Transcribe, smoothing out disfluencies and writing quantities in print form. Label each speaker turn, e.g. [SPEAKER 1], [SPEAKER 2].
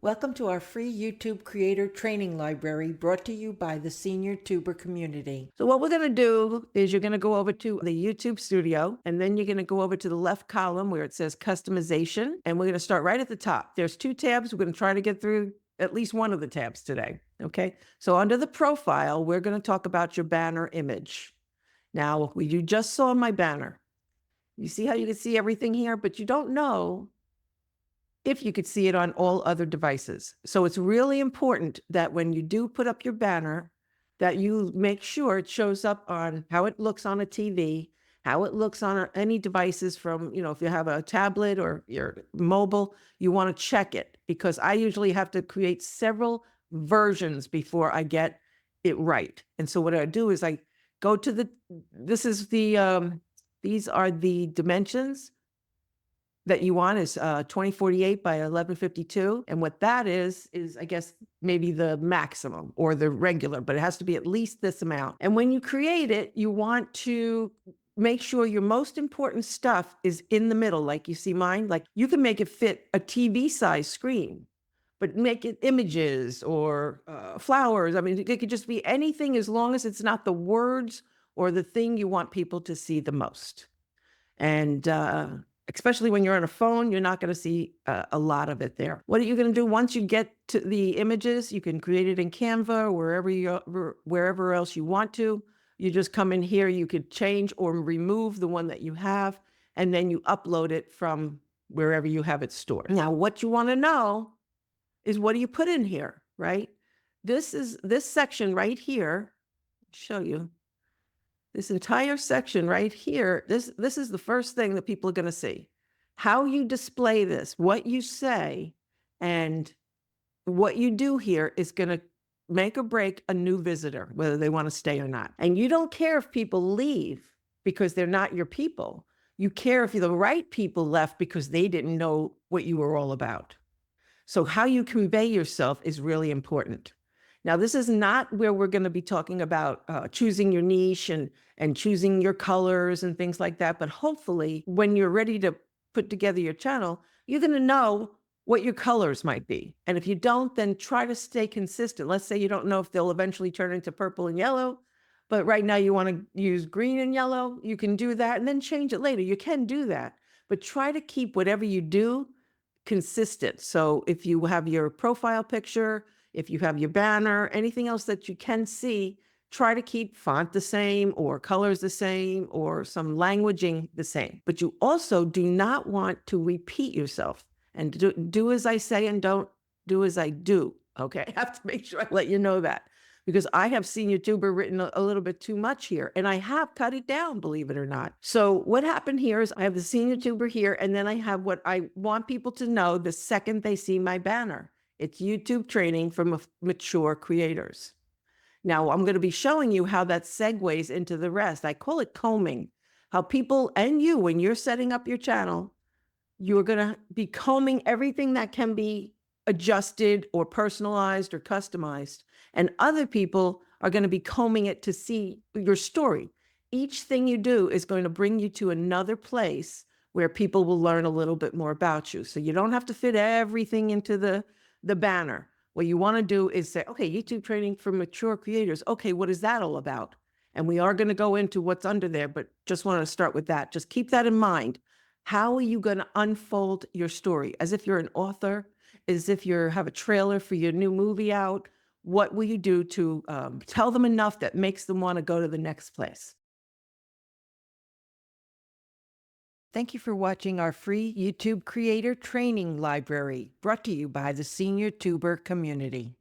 [SPEAKER 1] Welcome to our free YouTube creator training library brought to you by the Senior Tuber community.
[SPEAKER 2] So what we're going to do is you're going to go over to the YouTube studio, and then you're going to go over to the left column where it says customization, and we're going to start right at the top. There's two tabs. We're going to try to get through at least one of the tabs today. Okay. So under the profile, we're going to talk about your banner image. Now, you just saw my banner. You see how you can see everything here, but you don't know if you could see it on all other devices. So it's really important that when you do put up your banner, that you make sure it shows up on how it looks on a TV, how it looks on any devices from, if you have a tablet or your mobile, you want to check it, because I usually have to create several versions before I get it right. And so what I do is I go to these are the dimensions that you want is 2048 by 1152. And what that is I guess maybe the maximum or the regular, but it has to be at least this amount. And when you create it, you want to make sure your most important stuff is in the middle. Like you see mine, like you can make it fit a TV size screen, but make it images or flowers. I mean, it could just be anything as long as it's not the words or the thing you want people to see the most. And especially when you're on a phone, you're not going to see a lot of it there. What are you going to do once you get to the images? You can create it in Canva or wherever else you want to. You just come in here, you could change or remove the one that you have, and then you upload it from wherever you have it stored. Now, what you want to know is, what do you put in here, right? This section right here, show you. This entire section right here, this is the first thing that people are going to see. How you display this, what you say, and what you do here is going to make or break a new visitor, whether they want to stay or not. And you don't care if people leave because they're not your people. You care if the right people left because they didn't know what you were all about. So how you convey yourself is really important. Now, this is not where we're going to be talking about choosing your niche and choosing your colors and things like that. But hopefully, when you're ready to put together your channel, you're going to know what your colors might be. And if you don't, then try to stay consistent. Let's say you don't know if they'll eventually turn into purple and yellow, but right now you want to use green and yellow. You can do that and then change it later. You can do that, but try to keep whatever you do consistent. So if you have your profile picture, if you have your banner, anything else that you can see, try to keep font the same or colors the same or some languaging the same. But you also do not want to repeat yourself, and do as I say and don't do as I do. Okay. I have to make sure I let you know that, because I have seen YouTuber written a little bit too much here, and I have cut it down, believe it or not. So what happened here is I have the senior tuber here, and then I have what I want people to know the second they see my banner. It's YouTube training for mature creators. Now, I'm going to be showing you how that segues into the rest. I call it combing. How people and you, when you're setting up your channel, you're going to be combing everything that can be adjusted or personalized or customized. And other people are going to be combing it to see your story. Each thing you do is going to bring you to another place where people will learn a little bit more about you. So you don't have to fit everything into the banner. What you want to do is say, okay, YouTube training for mature creators. Okay, what is that all about? And we are going to go into what's under there, but just want to start with that. Just keep that in mind. How are you going to unfold your story? As if you're an author, as if you have a trailer for your new movie out. What will you do to tell them enough that makes them want to go to the next place?
[SPEAKER 1] Thank you for watching our free YouTube creator training library brought to you by the Senior Tuber community.